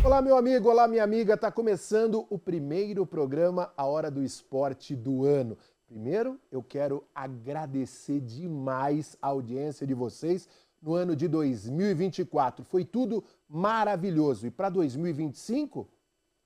Olá, meu amigo, olá, minha amiga. Está começando o primeiro programa A Hora do Esporte do ano. Primeiro, eu quero agradecer demais a audiência de vocês no ano de 2024. Foi tudo maravilhoso. E para 2025,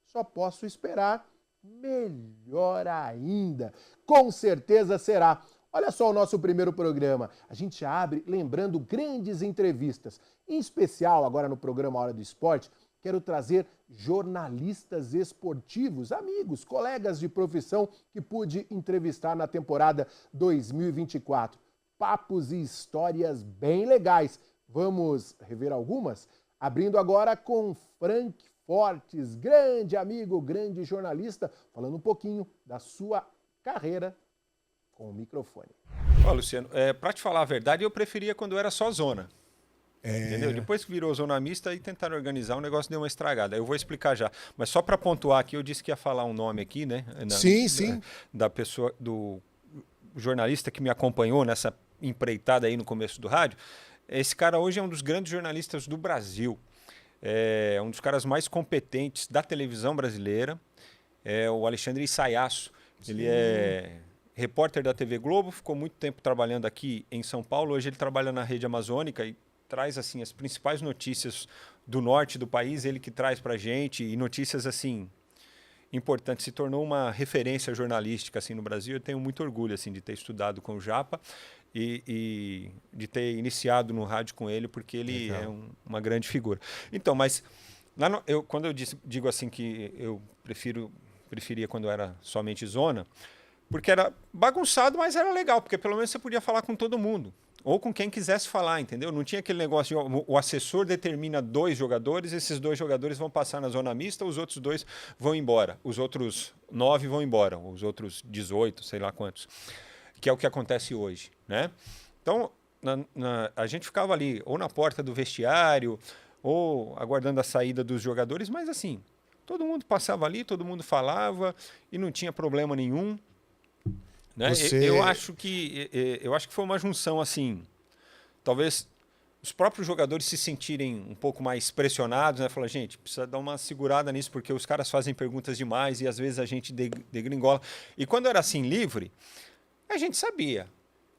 só posso esperar melhor ainda. Com certeza será. Olha só o nosso primeiro programa. A gente abre lembrando grandes entrevistas. Em especial, agora no programa A Hora do Esporte, quero trazer jornalistas esportivos, amigos, colegas de profissão que pude entrevistar na temporada 2024. Papos e histórias bem legais. Vamos rever algumas? Abrindo agora com Frank Fortes, grande amigo, grande jornalista, falando um pouquinho da sua carreira com o microfone. Ó, Luciano, para te falar a verdade, eu preferia quando era só zona. Entendeu? Depois que virou zona mista e tentaram organizar, o negócio deu uma estragada. Eu vou explicar já. Mas só para pontuar aqui, eu disse que ia falar um nome aqui, né? Sim. Da pessoa, do jornalista que me acompanhou nessa empreitada aí no começo do rádio. Esse cara hoje é um dos grandes jornalistas do Brasil. É um dos caras mais competentes da televisão brasileira. É o Alexandre Isaiasso. Ele é repórter da TV Globo, ficou muito tempo trabalhando aqui em São Paulo. Hoje ele trabalha na Rede Amazônica e traz assim as principais notícias do norte do país, ele que traz para a gente, e notícias assim importantes. Se tornou uma referência jornalística assim no Brasil. Eu tenho muito orgulho assim de ter estudado com o Japa e de ter iniciado no rádio com ele, porque ele é uma grande figura. Então, mas quando eu digo assim que eu preferia quando era somente zona, porque era bagunçado, mas era legal, porque pelo menos você podia falar com todo mundo. Ou com quem quisesse falar, entendeu? Não tinha aquele negócio de o assessor determina 2 jogadores, esses 2 jogadores vão passar na zona mista, os outros 2 vão embora. Os outros 9 vão embora, os outros 18, sei lá quantos. Que é o que acontece hoje, né? Então, a gente ficava ali, ou na porta do vestiário, ou aguardando a saída dos jogadores, mas assim, todo mundo passava ali, todo mundo falava e não tinha problema nenhum. Né? Eu acho que foi uma junção assim, talvez os próprios jogadores se sentirem um pouco mais pressionados, né? Falar, gente, precisa dar uma segurada nisso, porque os caras fazem perguntas demais e às vezes a gente degringola. E quando era assim livre, a gente sabia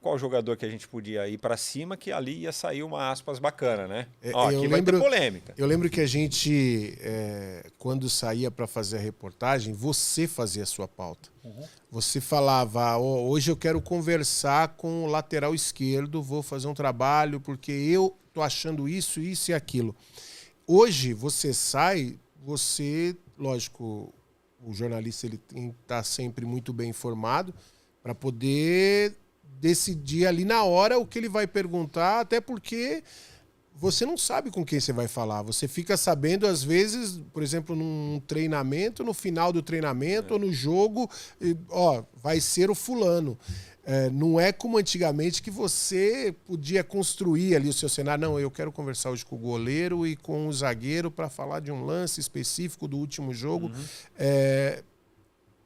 qual jogador que a gente podia ir para cima, que ali ia sair uma aspas bacana, né? Aqui vai ter polêmica. Eu lembro que a gente, quando saía para fazer a reportagem, você fazia a sua pauta. Você falava, hoje eu quero conversar com o lateral esquerdo, vou fazer um trabalho porque eu tô achando isso e aquilo. Hoje você sai, lógico, o jornalista ele tem que estar sempre muito bem informado para poder decidir ali na hora o que ele vai perguntar, até porque você não sabe com quem você vai falar. Você fica sabendo, às vezes, por exemplo, num treinamento, no final do treinamento ou no jogo, vai ser o fulano. Não é como antigamente que você podia construir ali o seu cenário. Não, eu quero conversar hoje com o goleiro e com o zagueiro para falar de um lance específico do último jogo.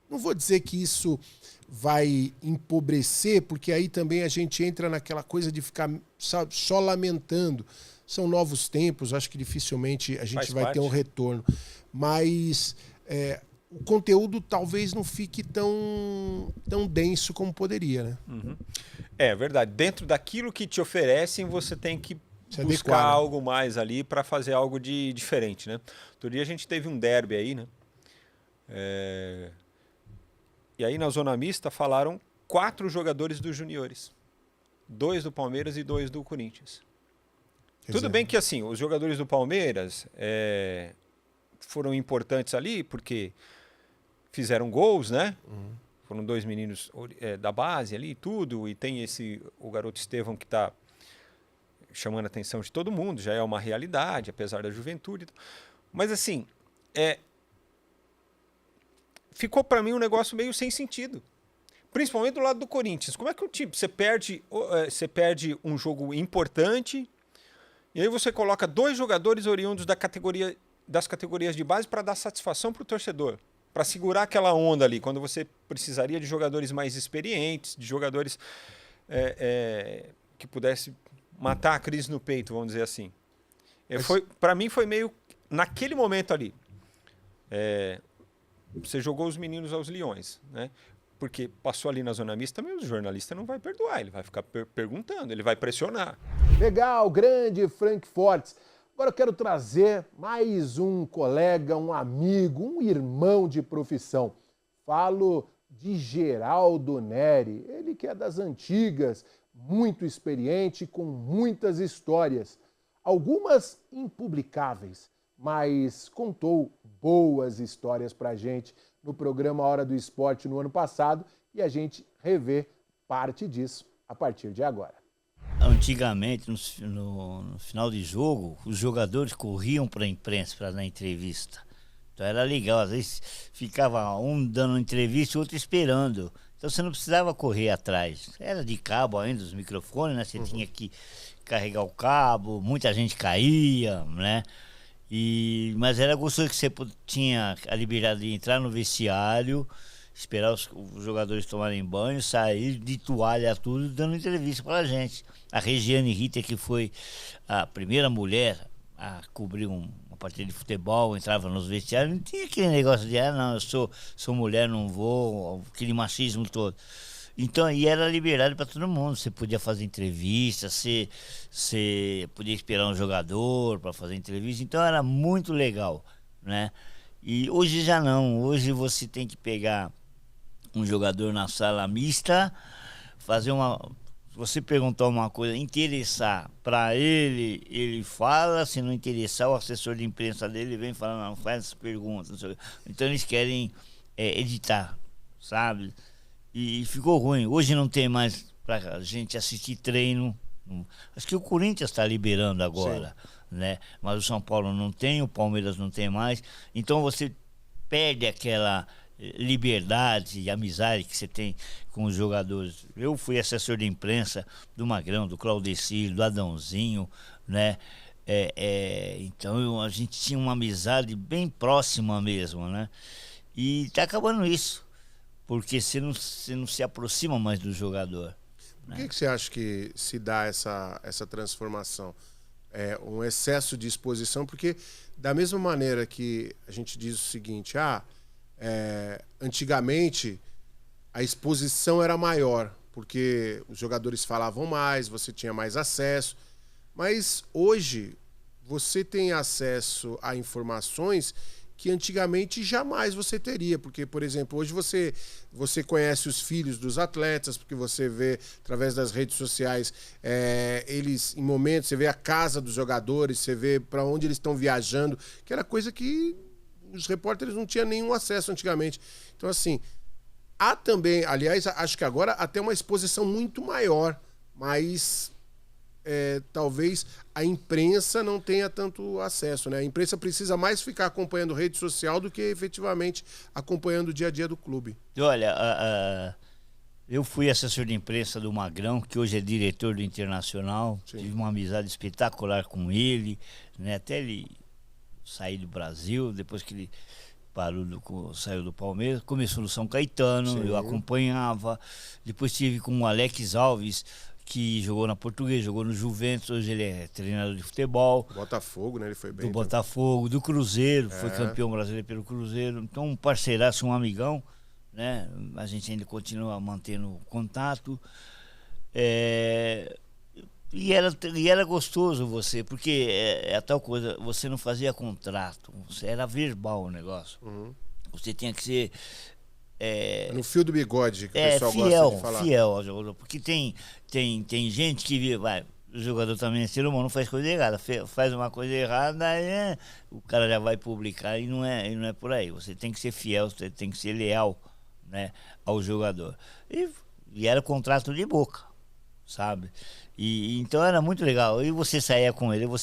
Não vou dizer que isso vai empobrecer, porque aí também a gente entra naquela coisa de ficar só lamentando. São novos tempos, acho que dificilmente a gente vai ter um retorno. Mas o conteúdo talvez não fique tão denso como poderia, né? É verdade. Dentro daquilo que te oferecem, você tem que buscar algo mais ali para fazer algo de diferente, né? Outro dia a gente teve um derby aí, né? E aí na zona mista falaram 4 jogadores dos juniores. 2 do Palmeiras e 2 do Corinthians. Tudo bem que assim, os jogadores do Palmeiras foram importantes ali porque fizeram gols, né? Foram 2 meninos da base ali e tudo. E tem o garoto Estevão que está chamando a atenção de todo mundo. Já é uma realidade, apesar da juventude. Mas assim, ficou para mim um negócio meio sem sentido. Principalmente do lado do Corinthians. Como é que você perde um jogo importante e aí você coloca 2 jogadores oriundos das categorias de base para dar satisfação para o torcedor, para segurar aquela onda ali, quando você precisaria de jogadores mais experientes, de jogadores que pudesse matar a crise no peito, vamos dizer assim. Para mim foi meio, naquele momento ali, Você jogou os meninos aos leões, né? Porque passou ali na zona mista, o jornalista não vai perdoar, ele vai ficar perguntando, ele vai pressionar. Legal, grande Frank Fortes. Agora eu quero trazer mais um colega, um amigo, um irmão de profissão. Falo de Geraldo Neri, ele que é das antigas, muito experiente, com muitas histórias. Algumas impublicáveis, mas contou boas histórias pra gente no programa Hora do Esporte no ano passado e a gente revê parte disso a partir de agora. Antigamente, no final de jogo, os jogadores corriam para a imprensa para dar entrevista. Então era legal, às vezes ficava um dando entrevista e outro esperando. Então você não precisava correr atrás. Era de cabo ainda, os microfones, né? Você tinha que carregar o cabo, muita gente caía, né? Mas era gostoso que você tinha a liberdade de entrar no vestiário, esperar os jogadores tomarem banho, sair de toalha tudo, dando entrevista pra gente. A Regiane Ritter, que foi a primeira mulher a cobrir uma partida de futebol, entrava nos vestiários, não tinha aquele negócio de, não, eu sou mulher, não vou, aquele machismo todo. Então, e era liberdade para todo mundo. Você podia fazer entrevista, você podia esperar um jogador para fazer entrevista. Então, era muito legal, né? E hoje já não. Hoje você tem que pegar um jogador na sala mista, fazer se você perguntar uma coisa, interessar para ele, ele fala. Se não interessar, o assessor de imprensa dele vem falando, não, faz essa pergunta. Então, eles querem editar, sabe? E ficou ruim. Hoje não tem mais pra gente assistir treino. Acho que o Corinthians está liberando agora, né? Mas o São Paulo não tem, o Palmeiras não tem mais. Então você perde aquela liberdade e amizade que você tem com os jogadores. Eu fui assessor de imprensa do Magrão, do Claudecir, do Adãozinho, né? Então a gente tinha uma amizade bem próxima mesmo, né? E está acabando isso. Porque você não se aproxima mais do jogador. Por que você acha que se dá essa transformação? Um excesso de exposição? Porque da mesma maneira que a gente diz o seguinte, antigamente a exposição era maior, porque os jogadores falavam mais, você tinha mais acesso, mas hoje você tem acesso a informações que antigamente jamais você teria, porque, por exemplo, hoje você conhece os filhos dos atletas, porque você vê através das redes sociais, eles em momentos, você vê a casa dos jogadores, você vê para onde eles estão viajando, que era coisa que os repórteres não tinham nenhum acesso antigamente. Então, assim, há também, aliás, acho que agora até uma exposição muito maior, mas talvez a imprensa não tenha tanto acesso, né? A imprensa precisa mais ficar acompanhando rede social do que efetivamente acompanhando o dia a dia do clube. Olha, eu fui assessor de imprensa do Magrão, que hoje é diretor do Internacional. Sim. Tive uma amizade espetacular com ele, né? Até ele sair do Brasil, depois que ele saiu do Palmeiras, começou no São Caetano. Sim. Eu acompanhava. Depois tive com o Alex Alves, que jogou na Portuguesa, jogou no Juventus, hoje ele é treinador de futebol. Botafogo, né? Ele foi bem. Do Botafogo, do Cruzeiro, foi campeão brasileiro pelo Cruzeiro. Então, um parceiraço, um amigão, né? A gente ainda continua mantendo contato. E era gostoso você, porque é a tal coisa, você não fazia contrato, era verbal o negócio. Uhum. Você tinha que ser... no fio do bigode, que o pessoal gosta de falar. Fiel, porque tem gente que o jogador também é ser humano, não faz coisa errada, faz uma coisa errada, o cara já vai publicar e não é por aí. Você tem que ser fiel, você tem que ser leal, né, ao jogador. E era contrato de boca, sabe? Então era muito legal. E você saía com ele, com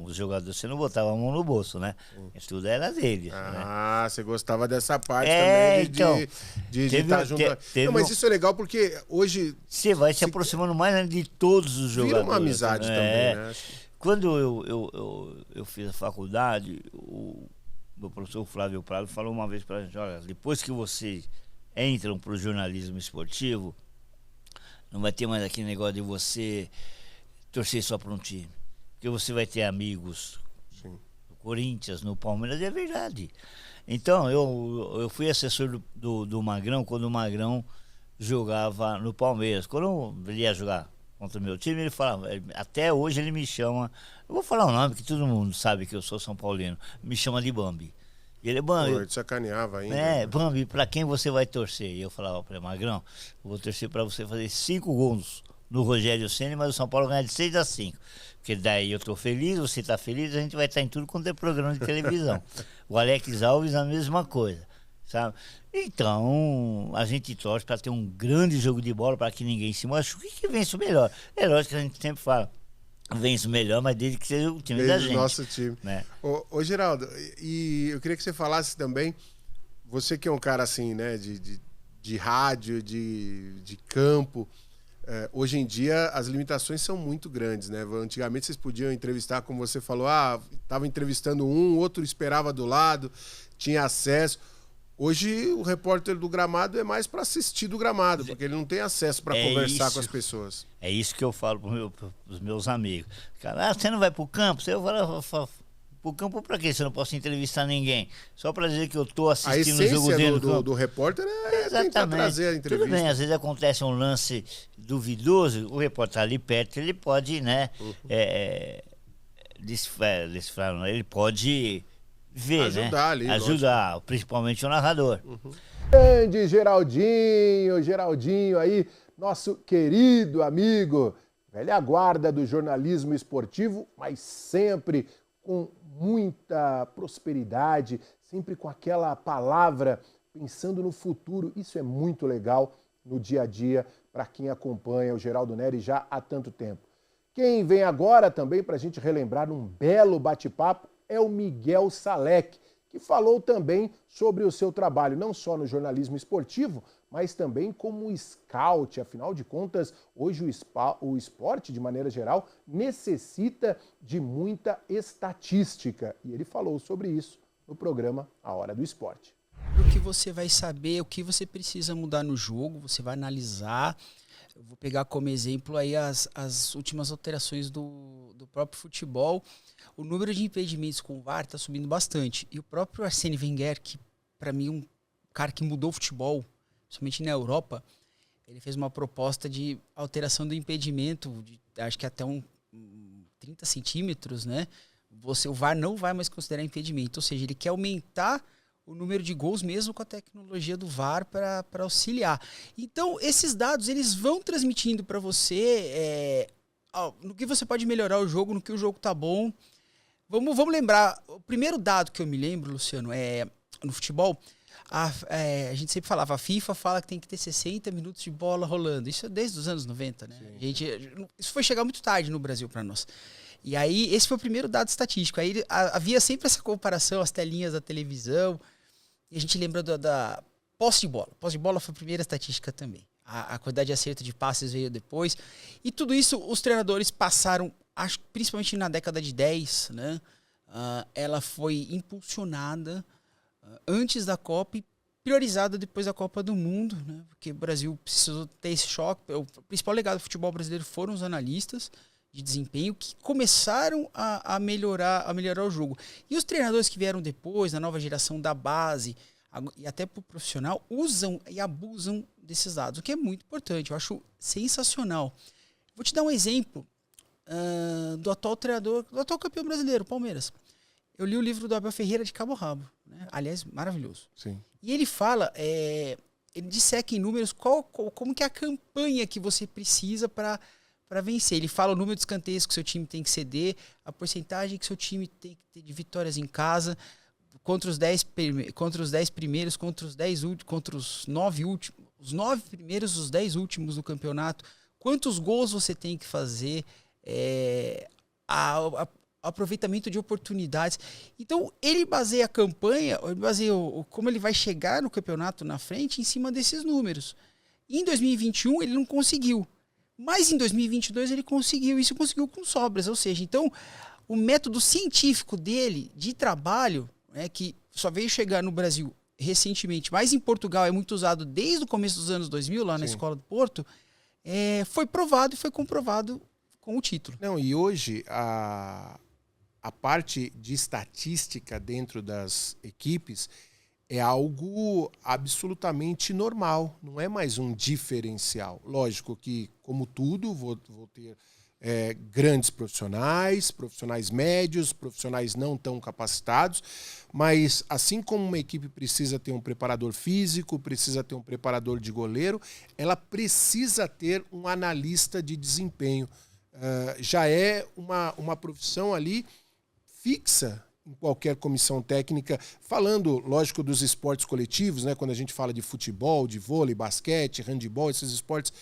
os jogadores, você não botava a mão no bolso, né? Isso tudo era dele. Né? Você gostava dessa parte também de estar junto. Não, mas isso é legal porque hoje... Você vai se aproximando mais de todos os jogadores. Vira uma amizade também, né? Quando eu fiz a faculdade, o meu professor Flávio Prado falou uma vez pra gente, olha, depois que vocês entram pro jornalismo esportivo, não vai ter mais aquele negócio de você torcer só para um time. Porque você vai ter amigos do Corinthians, no Palmeiras, é verdade. Então, eu fui assessor do Magrão quando o Magrão jogava no Palmeiras. Quando ele ia jogar contra o meu time, ele falava, até hoje ele me chama, eu vou falar o nome que todo mundo sabe que eu sou São Paulino, me chama de Bambi. E ele, Bambi, Pô, ele sacaneava ainda. Bambi, pra quem você vai torcer? E eu falava pra ele, Magrão, eu vou torcer pra você fazer 5 gols no Rogério Ceni, mas o São Paulo ganha de 6-5. Porque daí eu tô feliz, você tá feliz, a gente vai estar em tudo quanto é programa de televisão. O Alex Alves, a mesma coisa, sabe? Então, a gente torce para ter um grande jogo de bola, para que ninguém se machuque e que vença o melhor. É lógico que a gente sempre fala, vence o melhor, mas desde que seja o time da gente. Nosso time. Né? Ô, Geraldo, e eu queria que você falasse também, você que é um cara assim, né, de rádio, de campo, hoje em dia as limitações são muito grandes, né? Antigamente vocês podiam entrevistar, como você falou, estava entrevistando outro esperava do lado, tinha acesso. Hoje o repórter do gramado é mais para assistir do gramado, porque ele não tem acesso para conversar com as pessoas. É isso que eu falo para os meus amigos. Cara, você não vai pro campo? Eu falo, pro campo para quê? Você não posso entrevistar ninguém. Só para dizer que eu tô assistindo o jogo dele do repórter é tentar trazer a entrevista. Tudo bem, às vezes acontece um lance duvidoso, o repórter tá ali perto, ele pode, né, decifrar, ele pode ver, ajudar, né? Ali, ajudar, lógico. Principalmente o narrador. Grande Geraldinho aí, nosso querido amigo, velha guarda do jornalismo esportivo, mas sempre com muita prosperidade, sempre com aquela palavra pensando no futuro. Isso é muito legal no dia a dia para quem acompanha o Geraldo Neri já há tanto tempo. Quem vem agora também para a gente relembrar um belo bate-papo é o Miguel Salek, que falou também sobre o seu trabalho, não só no jornalismo esportivo, mas também como scout. Afinal de contas, hoje o esporte, de maneira geral, necessita de muita estatística. E ele falou sobre isso no programa A Hora do Esporte. O que você vai saber, o que você precisa mudar no jogo, você vai analisar. Eu vou pegar como exemplo aí as últimas alterações do próprio futebol. O número de impedimentos com o VAR está subindo bastante. E o próprio Arsène Wenger, que para mim é um cara que mudou o futebol, principalmente na Europa, ele fez uma proposta de alteração do impedimento, acho que até 30 centímetros, né? O VAR não vai mais considerar impedimento. Ou seja, ele quer aumentar o número de gols mesmo com a tecnologia do VAR para auxiliar. Então, esses dados eles vão transmitindo para você no que você pode melhorar o jogo, no que o jogo tá bom. Vamos lembrar, o primeiro dado que eu me lembro, Luciano, no futebol, a gente sempre falava, a FIFA fala que tem que ter 60 minutos de bola rolando. Isso é desde os anos 90, né? Isso foi chegar muito tarde no Brasil para nós. E aí, esse foi o primeiro dado estatístico. Aí havia sempre essa comparação, as telinhas da televisão. E a gente lembra da posse de bola. Posse de bola foi a primeira estatística também. A quantidade de acerto de passes veio depois. E tudo isso os treinadores passaram, acho principalmente na década de 10, né? Ela foi impulsionada antes da Copa e priorizada depois da Copa do Mundo, né? Porque o Brasil precisou ter esse choque. O principal legado do futebol brasileiro foram os analistas de desempenho que começaram a melhorar o jogo. E os treinadores que vieram depois, na nova geração da base e até pro profissional, usam e abusam desses dados, o que é muito importante. Eu acho sensacional. Vou te dar um exemplo do atual treinador, do atual campeão brasileiro, Palmeiras. Eu li o livro do Abel Ferreira de cabo a rabo, né? Aliás, maravilhoso. Sim. E ele fala, ele disseca em números como que é a campanha que você precisa para vencer. Ele fala o número de escanteios que seu time tem que ceder, a porcentagem que seu time tem que ter de vitórias em casa, contra os 10 primeiros, contra os 9 últimos, os 9 primeiros, os 10 últimos do campeonato, quantos gols você tem que fazer, aproveitamento de oportunidades. Então, ele baseia a campanha, ele baseia como ele vai chegar no campeonato na frente em cima desses números. Em 2021, ele não conseguiu. Mas em 2022 ele conseguiu, isso conseguiu com sobras, ou seja, então o método científico dele de trabalho, né, que só veio chegar no Brasil recentemente, mas em Portugal é muito usado desde o começo dos anos 2000, lá na Escola do Porto, foi provado e foi comprovado com o título. Não, e hoje a a parte de estatística dentro das equipes é algo absolutamente normal, não é mais um diferencial. Lógico que, como tudo, vou ter grandes profissionais, profissionais médios, profissionais não tão capacitados, mas assim como uma equipe precisa ter um preparador físico, precisa ter um preparador de goleiro, ela precisa ter um analista de desempenho. Já é uma profissão ali fixa em qualquer comissão técnica, falando, lógico, dos esportes coletivos, né? Quando a gente fala de futebol, de vôlei, basquete, handebol, esses esportes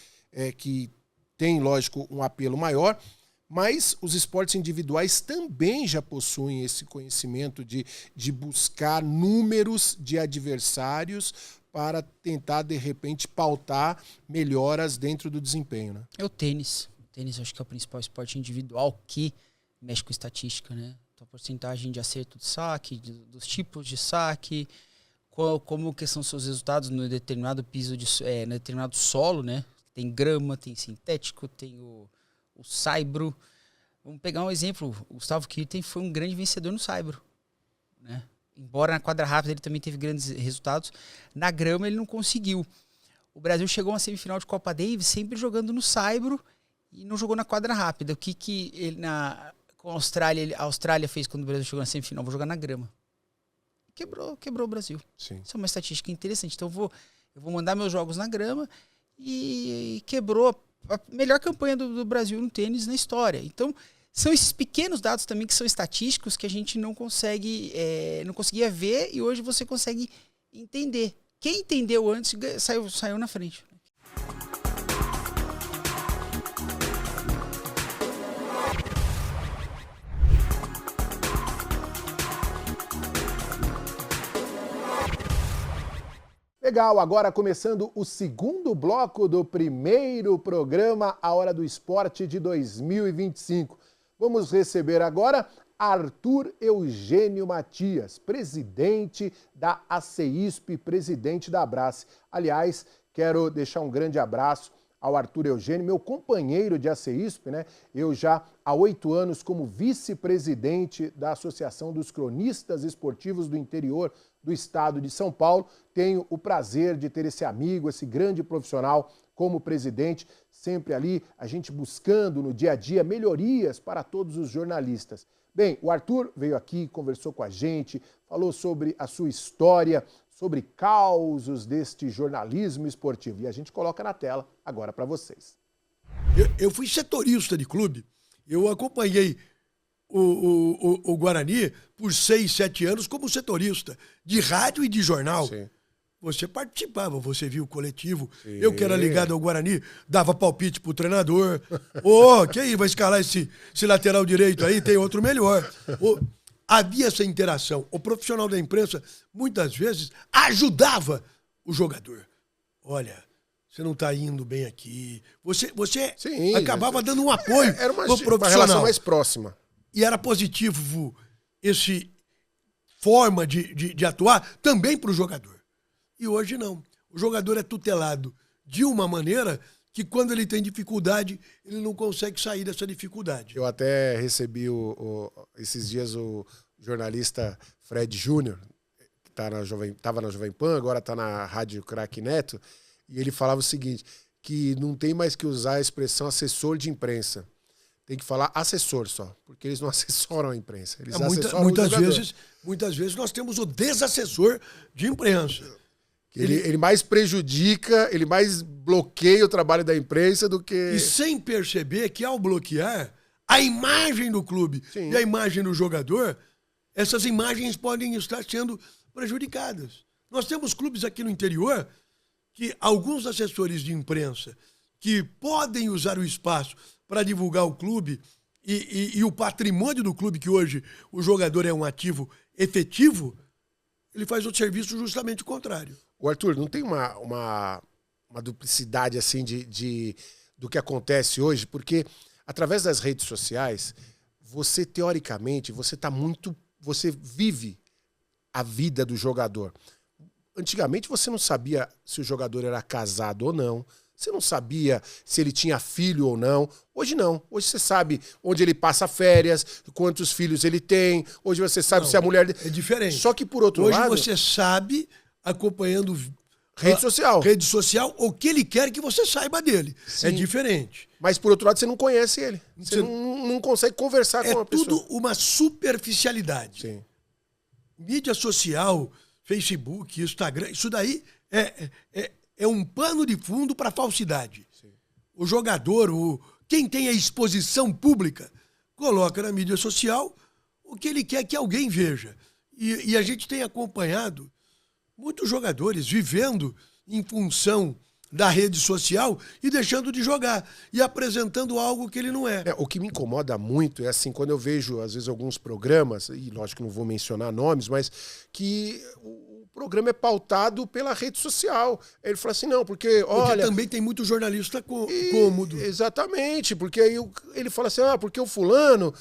que têm, lógico, um apelo maior, mas os esportes individuais também já possuem esse conhecimento de buscar números de adversários para tentar, de repente, pautar melhoras dentro do desempenho. Né? É o tênis. O tênis acho que é o principal esporte individual que mexe com estatística, né? A porcentagem de acerto de saque, dos tipos de saque, como que são seus resultados no determinado piso, no determinado solo, né? Tem grama, tem sintético, tem o saibro. Vamos pegar um exemplo, o Gustavo Kirten foi um grande vencedor no saibro, né? Embora na quadra rápida ele também teve grandes resultados, na grama ele não conseguiu. O Brasil chegou a uma semifinal de Copa Davis sempre jogando no saibro e não jogou na quadra rápida. O que ele com a Austrália fez quando o Brasil chegou na semifinal? Vou jogar na grama. Quebrou o Brasil. Sim. Isso é uma estatística interessante. Então eu vou mandar meus jogos na grama e quebrou a melhor campanha do Brasil no tênis na história. Então, são esses pequenos dados também que são estatísticos que a gente não conseguia ver e hoje você consegue entender. Quem entendeu antes saiu na frente. Legal, agora começando o segundo bloco do primeiro programa A Hora do Esporte de 2025. Vamos receber agora Arthur Eugênio Matias, presidente da ACEISP, presidente da Abrace. Aliás, quero deixar um grande abraço ao Arthur Eugênio, meu companheiro de ACEISP, né? Eu já há 8 anos como vice-presidente da Associação dos Cronistas Esportivos do Interior do Estado de São Paulo. Tenho o prazer de ter esse amigo, esse grande profissional como presidente, sempre ali a gente buscando no dia a dia melhorias para todos os jornalistas. Bem, o Arthur veio aqui, conversou com a gente, falou sobre a sua história, sobre causos deste jornalismo esportivo. E a gente coloca na tela agora para vocês. Eu fui setorista de clube, eu acompanhei o Guarani por 6, 7 anos como setorista de rádio e de jornal. Sim. Você participava, você viu o coletivo. Sim. Eu que era ligado ao Guarani, dava palpite pro treinador. Que aí, vai escalar esse lateral direito aí, tem outro melhor. Havia essa interação. O profissional da imprensa, muitas vezes, ajudava o jogador. Olha, você não está indo bem aqui. Você Sim, acabava dando um apoio era pro profissional. Uma relação mais próxima. E era positivo esse forma de atuar também para o jogador. E hoje não. O jogador é tutelado de uma maneira que quando ele tem dificuldade, ele não consegue sair dessa dificuldade. Eu até recebi esses dias o jornalista Fred Júnior, que estava na Jovem Pan, agora está na Rádio Craque Neto, e ele falava o seguinte, que não tem mais que usar a expressão assessor de imprensa. Tem que falar assessor só, porque eles não assessoram a imprensa. Eles assessoram muitas vezes nós temos o desassessor de imprensa. Ele mais prejudica, ele mais bloqueia o trabalho da imprensa do que... E sem perceber que ao bloquear a imagem do clube Sim. e a imagem do jogador, essas imagens podem estar sendo prejudicadas. Nós temos clubes aqui no interior que alguns assessores de imprensa que podem usar o espaço para divulgar o clube e o patrimônio do clube, que hoje o jogador é um ativo efetivo, ele faz o serviço justamente o contrário. O Arthur, não tem uma duplicidade assim do que acontece hoje? Porque através das redes sociais, você teoricamente, você vive a vida do jogador. Antigamente você não sabia se o jogador era casado ou não, Você não sabia se ele tinha filho ou não. Hoje não. Hoje você sabe onde ele passa férias, quantos filhos ele tem. Hoje você sabe se a mulher... É diferente. Só que por outro Hoje lado... Hoje você sabe, acompanhando... Rede social. Rede social, o que ele quer que você saiba dele. Sim. É diferente. Mas, por outro lado, você não conhece ele. Você não consegue conversar com a pessoa. É tudo uma superficialidade. Sim. Mídia social, Facebook, Instagram, isso daí é um pano de fundo para falsidade. Sim. O jogador, quem tem a exposição pública, coloca na mídia social o que ele quer que alguém veja. E a gente tem acompanhado muitos jogadores vivendo em função da rede social e deixando de jogar e apresentando algo que ele não é. O que me incomoda muito é assim, quando eu vejo, às vezes, alguns programas, e lógico que não vou mencionar nomes, mas que o programa é pautado pela rede social. Ele fala assim, não, porque também tem muito jornalista cômodo. Exatamente, porque aí ele fala assim, porque o fulano,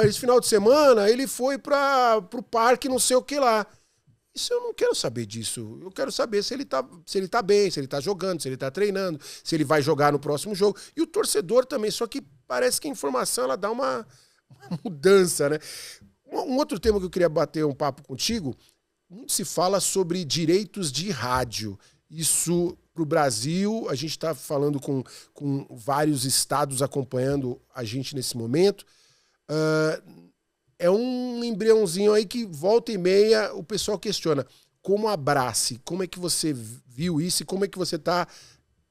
esse final de semana, ele foi pro parque não sei o que lá. Isso eu não quero saber disso. Eu quero saber se ele tá bem, se ele tá jogando, se ele tá treinando, se ele vai jogar no próximo jogo. E o torcedor também, só que parece que a informação ela dá uma mudança, né? Um outro tema que eu queria bater um papo contigo, muito se fala sobre direitos de rádio. Isso pro Brasil, a gente está falando com vários estados acompanhando a gente nesse momento. É um embriãozinho aí que volta e meia o pessoal questiona. Como abrace? Como é que você viu isso e como é que você está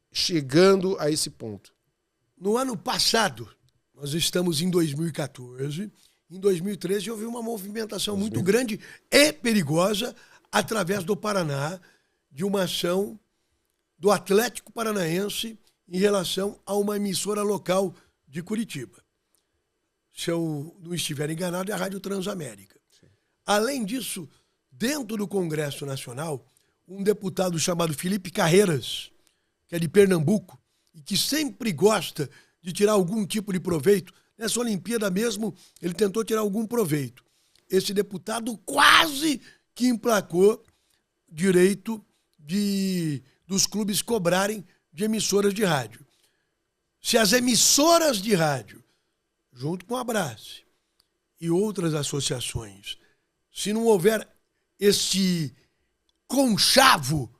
chegando a esse ponto? No ano passado, nós estamos em 2014, em 2013 houve uma movimentação muito grande e perigosa através do Paraná, de uma ação do Atlético Paranaense em relação a uma emissora local de Curitiba. Se eu não estiver enganado, é a Rádio Transamérica. Sim. Além disso, dentro do Congresso Nacional, um deputado chamado Felipe Carreiras, que é de Pernambuco, e que sempre gosta de tirar algum tipo de proveito, nessa Olimpíada mesmo, ele tentou tirar algum proveito. Esse deputado quase que emplacou direito dos clubes cobrarem de emissoras de rádio. Se as emissoras de rádio, junto com a Abrace e outras associações, se não houver este conchavo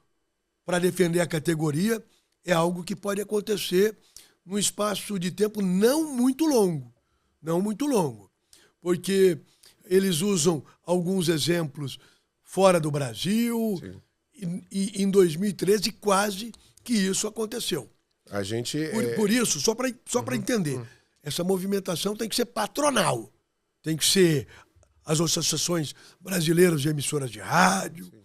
para defender a categoria, é algo que pode acontecer num espaço de tempo não muito longo, porque eles usam alguns exemplos fora do Brasil. Sim. E em 2013 quase que isso aconteceu. A gente por isso, só para entender, essa movimentação tem que ser patronal, tem que ser as associações brasileiras de emissoras de rádio. Sim.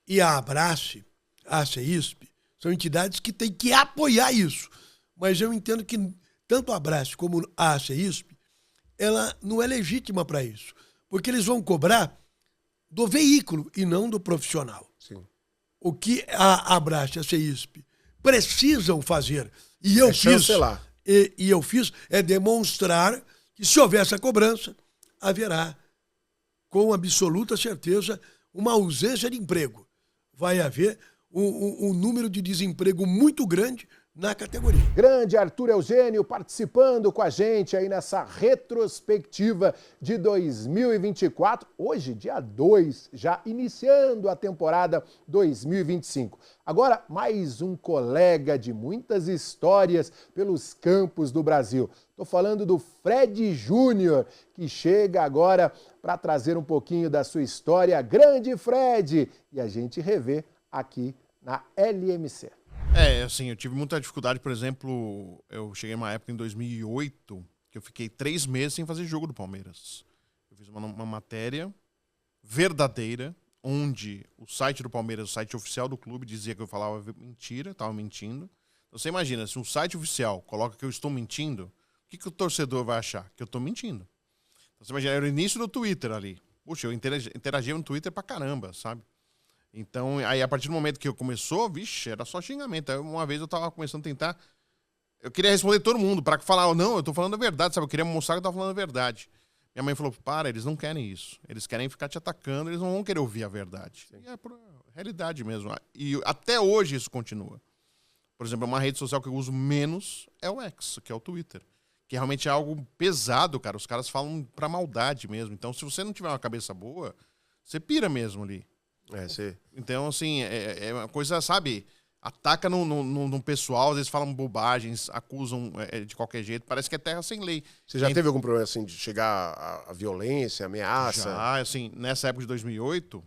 E a Abrace, a CEISP, são entidades que têm que apoiar isso. Mas eu entendo que tanto a Abrace como a CEISP, ela não é legítima para isso, porque eles vão cobrar do veículo e não do profissional. Sim. O que a Abrace e a CEISP precisam fazer, e eu fiz, e eu fiz, é demonstrar que se houver essa cobrança, haverá, com absoluta certeza, uma ausência de emprego. Vai haver um número de desemprego muito grande na categoria. Grande Arthur Eugênio participando com a gente aí nessa retrospectiva de 2024. Hoje, dia 2, já iniciando a temporada 2025. Agora, mais um colega de muitas histórias pelos campos do Brasil. Estou falando do Fred Júnior, que chega agora para trazer um pouquinho da sua história. Grande Fred! E a gente revê aqui na LMC. Assim, eu tive muita dificuldade, por exemplo, eu cheguei numa época em 2008 que eu fiquei 3 meses sem fazer jogo do Palmeiras. Eu fiz uma matéria verdadeira, onde o site do Palmeiras, o site oficial do clube, dizia que eu falava mentira, estava mentindo. Então você imagina, se um site oficial coloca que eu estou mentindo, o que o torcedor vai achar? Que eu estou mentindo. Então você imagina, era o início do Twitter ali. Puxa, eu interagia no Twitter pra caramba, sabe? Então, aí a partir do momento que eu começou, vixe, era só xingamento. Aí uma vez eu tava começando a tentar... Eu queria responder todo mundo para falar, não, eu tô falando a verdade, sabe? Eu queria mostrar que eu tava falando a verdade. Minha mãe falou, eles não querem isso. Eles querem ficar te atacando, eles não vão querer ouvir a verdade. Sim. E é por realidade mesmo. E até hoje isso continua. Por exemplo, uma rede social que eu uso menos é o X, que é o Twitter. Que realmente é algo pesado, cara. Os caras falam pra maldade mesmo. Então, se você não tiver uma cabeça boa, você pira mesmo ali. Então, assim, é uma coisa, sabe... Ataca no pessoal, às vezes falam bobagens, acusam de qualquer jeito. Parece que é terra sem lei. Você já teve algum problema, assim, de chegar à violência, ameaça? Já, assim, nessa época de 2008,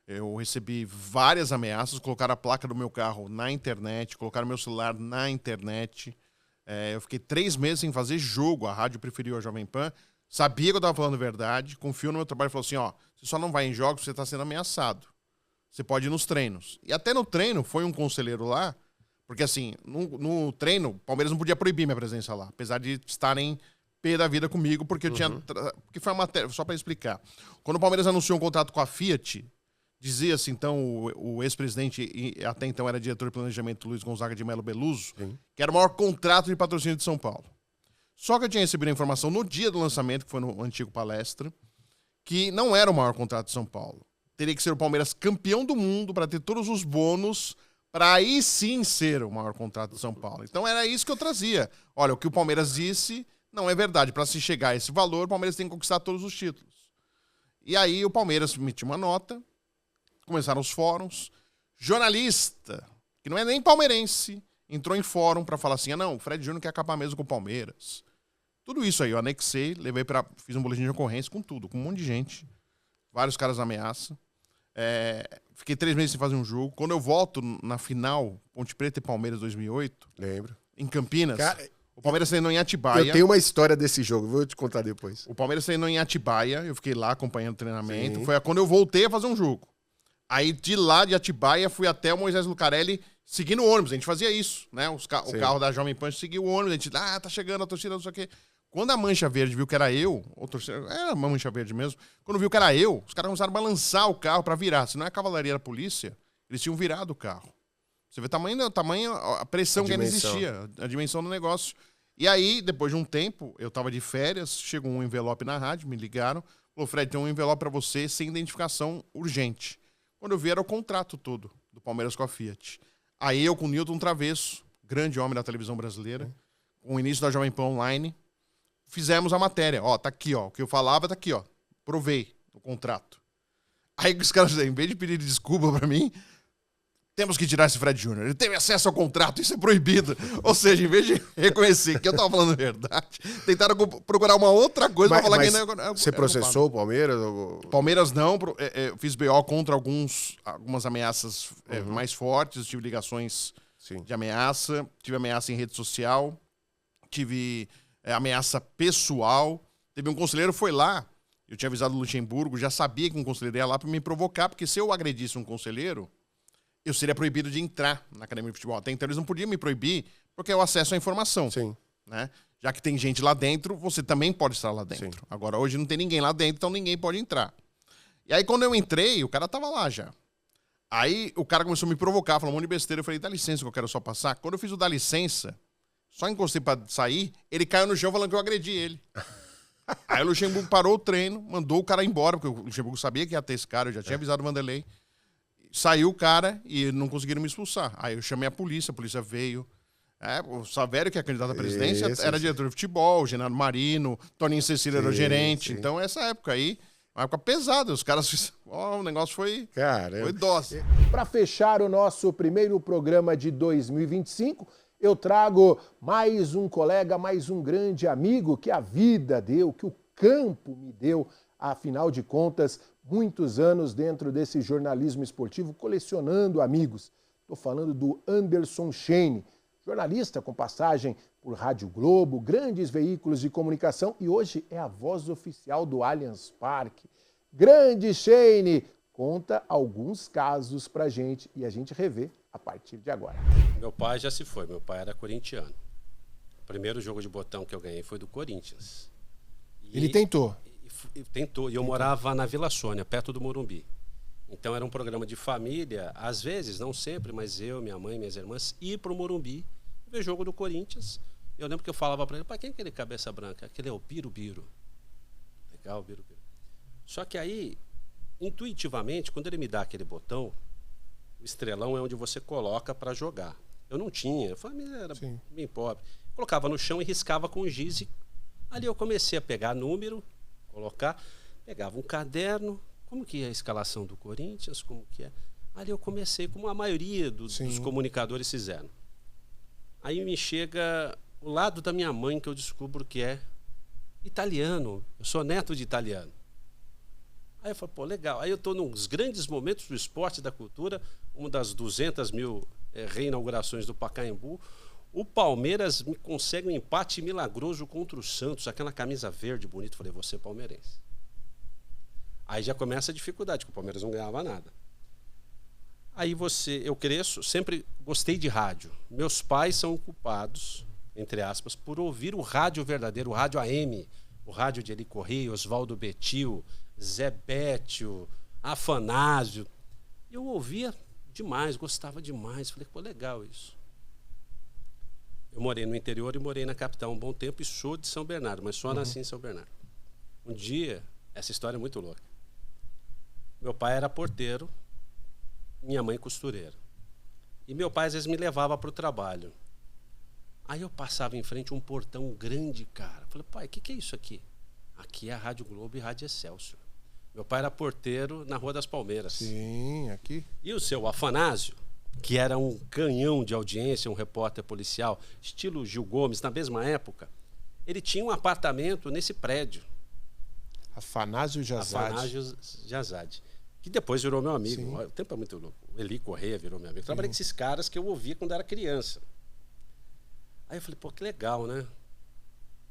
eu recebi várias ameaças. Colocaram a placa do meu carro na internet, colocaram meu celular na internet. Eu fiquei 3 meses sem fazer jogo. A rádio preferiu a Jovem Pan. Sabia que eu estava falando a verdade, confiou no meu trabalho e falou assim, ó, você só não vai em jogos porque você está sendo ameaçado. Você pode ir nos treinos. E até no treino, foi um conselheiro lá, porque assim, no treino, o Palmeiras não podia proibir minha presença lá, apesar de estarem pé da vida comigo, porque eu tinha... Porque foi uma matéria, só para explicar. Quando o Palmeiras anunciou um contrato com a Fiat, dizia-se então, o ex-presidente, e até então era diretor de planejamento, Luiz Gonzaga de Melo Beluso, que era o maior contrato de patrocínio de São Paulo. Só que eu tinha recebido a informação no dia do lançamento, que foi no antigo Palestra, que não era o maior contrato de São Paulo. Teria que ser o Palmeiras campeão do mundo para ter todos os bônus, para aí sim ser o maior contrato de São Paulo. Então era isso que eu trazia. Olha, o que o Palmeiras disse não é verdade. Para se chegar a esse valor, o Palmeiras tem que conquistar todos os títulos. E aí o Palmeiras emitiu uma nota, começaram os fóruns. Jornalista, que não é nem palmeirense, entrou em fórum para falar assim, o Fred Júnior quer acabar mesmo com o Palmeiras. Tudo isso aí eu anexei, fiz um boletim de ocorrência com tudo, com um monte de gente. Vários caras ameaçam. Fiquei 3 meses sem fazer um jogo. Quando eu volto na final, Ponte Preta e Palmeiras 2008, Lembro. em Campinas, Cara, o Palmeiras treinou em Atibaia. Eu tenho uma história desse jogo, vou te contar depois. O Palmeiras treinou em Atibaia, eu fiquei lá acompanhando o treinamento. Sim. Foi quando eu voltei a fazer um jogo. Aí de lá de Atibaia, fui até o Moisés Lucarelli seguindo o ônibus. A gente fazia isso, né? O carro da Jovem Pan seguia o ônibus, a gente, tá chegando a torcida, não sei o quê. Quando a Mancha Verde viu que era eu, era uma Mancha Verde mesmo, quando viu que era eu, os caras começaram a balançar o carro pra virar. Se não é a cavalaria, era a polícia, eles tinham virado o carro. Você vê a pressão que ainda existia, a dimensão do negócio. E aí, depois de um tempo, eu tava de férias, chegou um envelope na rádio, me ligaram, falou, Fred, tem um envelope pra você sem identificação urgente. Quando eu vi, era o contrato todo do Palmeiras com a Fiat. Aí eu com o Nilton Travesso, grande homem da televisão brasileira, com o início da Jovem Pan Online, fizemos a matéria. Tá aqui, o que eu falava tá aqui, provei o contrato. Aí os caras, em vez de pedir desculpa pra mim, temos que tirar esse Fred Júnior. Ele teve acesso ao contrato, isso é proibido. Ou seja, em vez de reconhecer que eu tava falando a verdade, tentaram procurar uma outra coisa pra falar que ainda... Você processou o Palmeiras? Palmeiras não, eu fiz BO contra algumas ameaças mais fortes, tive ligações de ameaça, tive ameaça em rede social, tive... ameaça pessoal. Teve um conselheiro, foi lá, eu tinha avisado o Luxemburgo, já sabia que um conselheiro ia lá para me provocar, porque se eu agredisse um conselheiro, eu seria proibido de entrar na academia de futebol. Até então eles não podiam me proibir, porque é o acesso à informação. Sim. Né? Já que tem gente lá dentro, você também pode estar lá dentro. Sim. Agora, hoje não tem ninguém lá dentro, então ninguém pode entrar. E aí, quando eu entrei, o cara tava lá já. Aí, o cara começou a me provocar, falou um monte de besteira. Eu falei, dá licença que eu quero só passar. Quando eu fiz o dá licença, só encostei pra sair, ele caiu no chão falando que eu agredi ele. Aí o Luxemburgo parou o treino, mandou o cara embora, porque o Luxemburgo sabia que ia ter esse cara, eu já tinha avisado o Vanderlei. Saiu o cara e não conseguiram me expulsar. Aí eu chamei a polícia veio. O Savério, que é candidato à presidência, era diretor de futebol, o Genaro Marino, Toninho Cecília era o gerente. Então, essa época aí, uma época pesada. Os caras, o negócio foi dócil. Para fechar o nosso primeiro programa de 2025, eu trago mais um colega, mais um grande amigo que a vida deu, que o campo me deu, afinal de contas, muitos anos dentro desse jornalismo esportivo, colecionando amigos. Estou falando do Anderson Sheine, jornalista com passagem por Rádio Globo, grandes veículos de comunicação e hoje é a voz oficial do Allianz Parque. Grande Sheine, conta alguns casos pra gente e a gente revê a partir de agora. Meu pai já se foi, meu pai era corintiano. O primeiro jogo de botão que eu ganhei foi do Corinthians. Ele tentou. Tentou, e eu morava na Vila Sônia, perto do Morumbi. Então era um programa de família, às vezes, não sempre, mas eu, minha mãe, minhas irmãs, ir pro Morumbi, ver jogo do Corinthians. Eu lembro que eu falava para ele, para quem é aquele cabeça branca? Aquele é o Birubiru. Legal, Birubiru. Só que aí, intuitivamente, quando ele me dá aquele botão, o estrelão é onde você coloca para jogar. Eu não tinha. A família era Sim. bem pobre. Colocava no chão e riscava com giz. Ali eu comecei a pegar número, colocar, pegava um caderno, como que é a escalação do Corinthians, como que é. Ali eu comecei, como a maioria dos comunicadores fizeram. Aí me chega o lado da minha mãe, que eu descubro que é italiano. Eu sou neto de italiano. Aí eu falo, pô, legal. Aí eu estou nos grandes momentos do esporte e da cultura, uma das 200 mil reinaugurações do Pacaembu. O Palmeiras me consegue um empate milagroso contra o Santos, aquela camisa verde bonita. Falei, você é palmeirense. Aí já começa a dificuldade, porque o Palmeiras não ganhava nada. Aí eu cresço, sempre gostei de rádio. Meus pais são culpados, entre aspas, por ouvir o rádio verdadeiro, o rádio AM, o rádio de Eli Correia, Oswaldo Betil, Zé Bétio, Afanásio. Eu ouvia demais, gostava demais. Falei, pô, legal isso. Eu morei no interior e morei na capital um bom tempo e sou de São Bernardo, mas só nasci em São Bernardo. Um dia, essa história é muito louca. Meu pai era porteiro, minha mãe costureira. E meu pai às vezes me levava para o trabalho. Aí eu passava em frente a um portão grande, cara. Falei, pai, o que é isso aqui? Aqui é a Rádio Globo e Rádio Excelsior. Meu pai era porteiro na Rua das Palmeiras. Sim, aqui. E o seu Afanásio, que era um canhão de audiência, um repórter policial, estilo Gil Gomes, na mesma época, ele tinha um apartamento nesse prédio. Afanásio Jazade. Afanásio Jazade. Que depois virou meu amigo. O tempo é muito louco. O Eli Correia virou meu amigo. Eu trabalhei com esses caras que eu ouvia quando era criança. Aí eu falei, pô, que legal, né?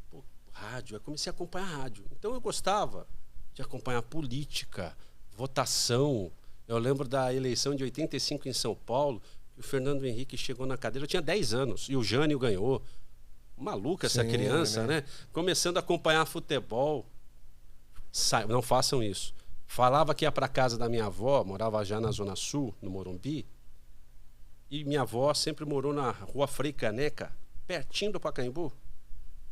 Pô, rádio. Aí comecei a acompanhar rádio. Então eu gostava de acompanhar política, votação. Eu lembro da eleição de 85 em São Paulo, que o Fernando Henrique chegou na cadeira. Eu tinha 10 anos e o Jânio ganhou. Maluca essa criança, né? Começando a acompanhar futebol. Não façam isso. Falava que ia para casa da minha avó, morava já na Zona Sul, no Morumbi. E minha avó sempre morou na Rua Frei Caneca, pertinho do Pacaembu.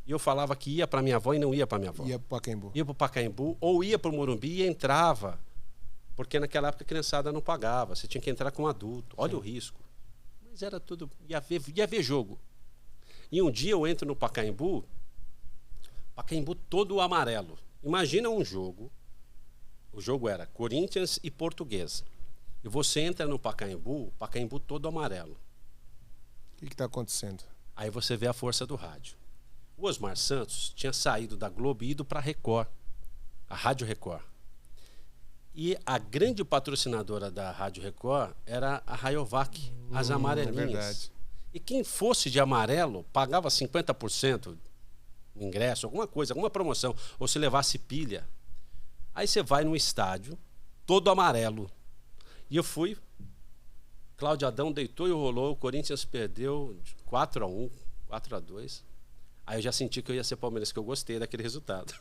E eu falava que ia para minha avó e não ia para minha avó. Ia para o Pacaembu. Ia para o Pacaembu ou ia para o Morumbi e entrava. Porque naquela época a criançada não pagava. Você tinha que entrar com um adulto. Olha o risco. Mas era tudo... Ia ver jogo. E um dia eu entro no Pacaembu todo amarelo. Imagina um jogo. O jogo era Corinthians e Portuguesa. E você entra no Pacaembu todo amarelo. O que está acontecendo? Aí você vê a força do rádio. O Osmar Santos tinha saído da Globo e ido para a Record, a Rádio Record. E a grande patrocinadora da Rádio Record era a Rayovac, as amarelinhas. É verdade. E quem fosse de amarelo pagava 50% no ingresso, alguma coisa, alguma promoção, ou se levasse pilha. Aí você vai no estádio, todo amarelo. E eu fui, Cláudio Adão deitou e rolou, o Corinthians perdeu de 4-1, 4-2. Aí eu já senti que eu ia ser palmeirense, que eu gostei daquele resultado.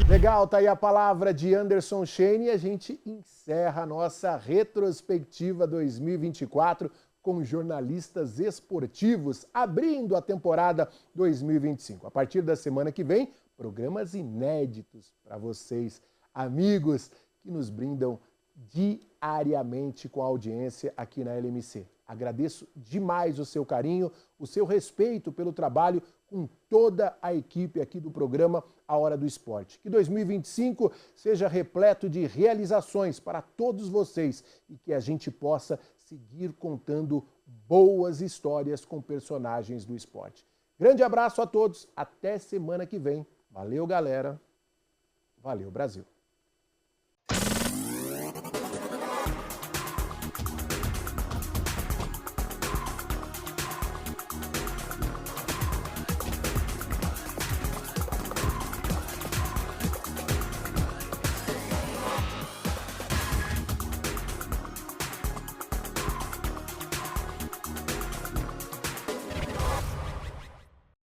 Legal, tá aí a palavra de Anderson Chene e a gente encerra a nossa retrospectiva 2024 com jornalistas esportivos, abrindo a temporada 2025. A partir da semana que vem, programas inéditos para vocês, amigos que nos brindam diariamente com a audiência aqui na LMC. Agradeço demais o seu carinho, o seu respeito pelo trabalho com toda a equipe aqui do programa A Hora do Esporte. Que 2025 seja repleto de realizações para todos vocês e que a gente possa seguir contando boas histórias com personagens do esporte. Grande abraço a todos, até semana que vem. Valeu, galera. Valeu, Brasil.